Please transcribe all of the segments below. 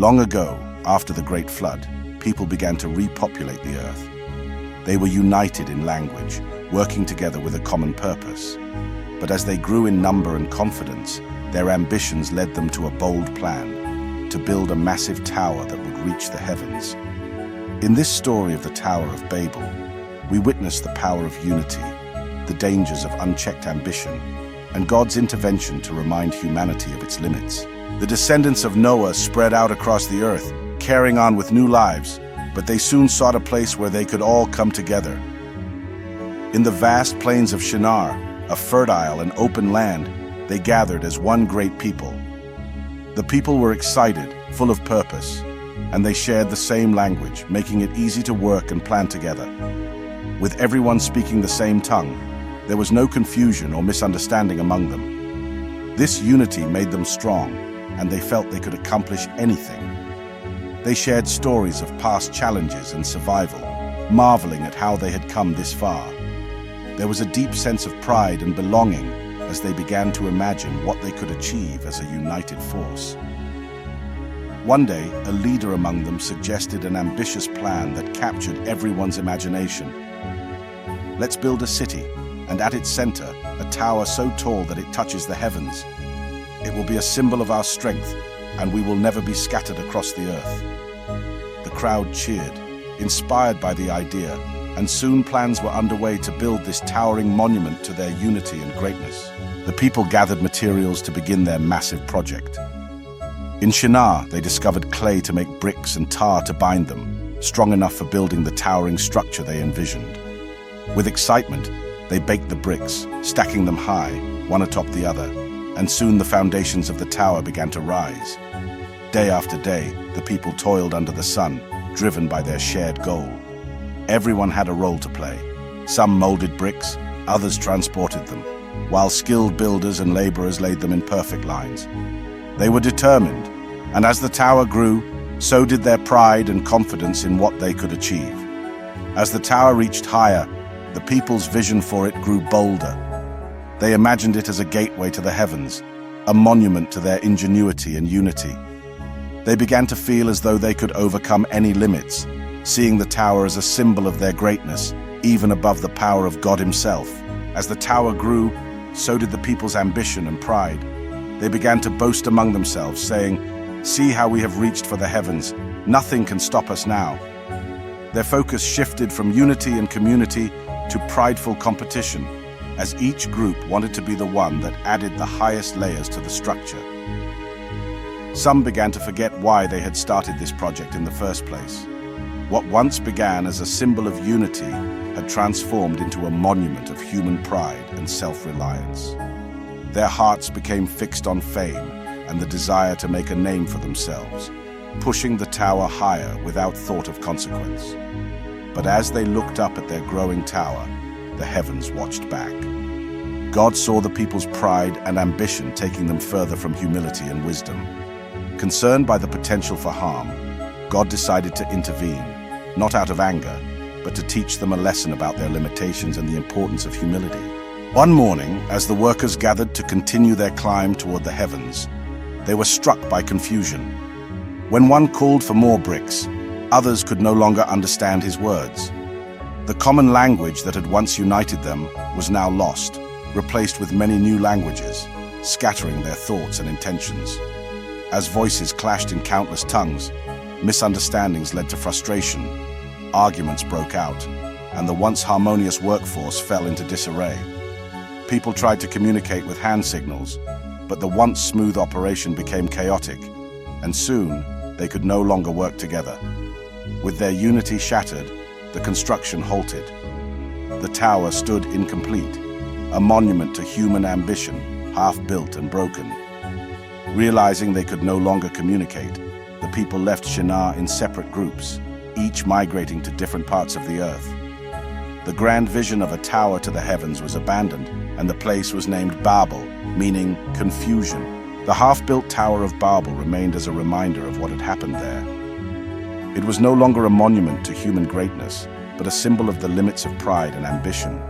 Long ago, after the Great Flood, people began to repopulate the earth. They were united in language, working together with a common purpose. But as they grew in number and confidence, their ambitions led them to a bold plan, to build a massive tower that would reach the heavens. In this story of the Tower of Babel, we witness the power of unity, the dangers of unchecked ambition, and God's intervention to remind humanity of its limits. The descendants of Noah spread out across the earth, carrying on with new lives, but they soon sought a place where they could all come together. In the vast plains of Shinar, a fertile and open land, they gathered as one great people. The people were excited, full of purpose, and they shared the same language, making it easy to work and plan together. With everyone speaking the same tongue, there was no confusion or misunderstanding among them. This unity made them strong, and they felt they could accomplish anything. They shared stories of past challenges and survival, marveling at how they had come this far. There was a deep sense of pride and belonging as they began to imagine what they could achieve as a united force. One day, a leader among them suggested an ambitious plan that captured everyone's imagination. Let's build a city, and at its center, a tower so tall that it touches the heavens. It will be a symbol of our strength, and we will never be scattered across the earth. The crowd cheered, inspired by the idea, and soon plans were underway to build this towering monument to their unity and greatness. The people gathered materials to begin their massive project. In Shinar, they discovered clay to make bricks and tar to bind them, strong enough for building the towering structure they envisioned. With excitement, they baked the bricks, stacking them high, one atop the other, and soon the foundations of the tower began to rise. Day after day, the people toiled under the sun, driven by their shared goal. Everyone had a role to play. Some molded bricks, others transported them, while skilled builders and laborers laid them in perfect lines. They were determined, and as the tower grew, so did their pride and confidence in what they could achieve. As the tower reached higher, the people's vision for it grew bolder. They imagined it as a gateway to the heavens, a monument to their ingenuity and unity. They began to feel as though they could overcome any limits, seeing the tower as a symbol of their greatness, even above the power of God Himself. As the tower grew, so did the people's ambition and pride. They began to boast among themselves, saying, "See how we have reached for the heavens. Nothing can stop us now." Their focus shifted from unity and community to prideful competition, as each group wanted to be the one that added the highest layers to the structure. Some began to forget why they had started this project in the first place. What once began as a symbol of unity had transformed into a monument of human pride and self-reliance. Their hearts became fixed on fame and the desire to make a name for themselves, pushing the tower higher without thought of consequence. But as they looked up at their growing tower, the heavens watched back. God saw the people's pride and ambition taking them further from humility and wisdom. Concerned by the potential for harm, God decided to intervene, not out of anger, but to teach them a lesson about their limitations and the importance of humility. One morning, as the workers gathered to continue their climb toward the heavens, they were struck by confusion. When one called for more bricks, others could no longer understand his words. The common language that had once united them was now lost, replaced with many new languages, scattering their thoughts and intentions. As voices clashed in countless tongues, misunderstandings led to frustration, arguments broke out, and the once harmonious workforce fell into disarray. People tried to communicate with hand signals, but the once smooth operation became chaotic, and soon they could no longer work together. With their unity shattered, the construction halted. The tower stood incomplete, a monument to human ambition, half-built and broken. Realizing they could no longer communicate, the people left Shinar in separate groups, each migrating to different parts of the earth. The grand vision of a tower to the heavens was abandoned, and the place was named Babel, meaning confusion. The half-built Tower of Babel remained as a reminder of what had happened there. It was no longer a monument to human greatness, but a symbol of the limits of pride and ambition.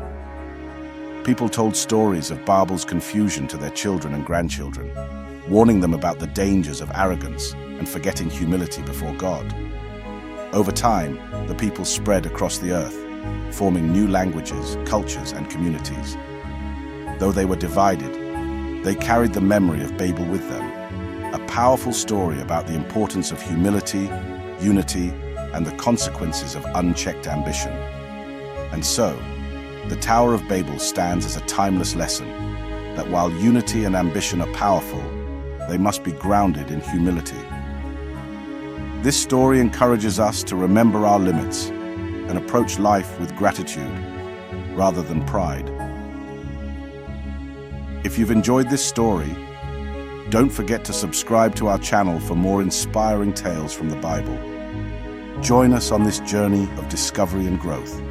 People told stories of Babel's confusion to their children and grandchildren, warning them about the dangers of arrogance and forgetting humility before God. Over time, the people spread across the earth, forming new languages, cultures, and communities. Though they were divided, they carried the memory of Babel with them, a powerful story about the importance of humility, unity, and the consequences of unchecked ambition. And so, the Tower of Babel stands as a timeless lesson that while unity and ambition are powerful, they must be grounded in humility. This story encourages us to remember our limits and approach life with gratitude rather than pride. If you've enjoyed this story, don't forget to subscribe to our channel for more inspiring tales from the Bible. Join us on this journey of discovery and growth.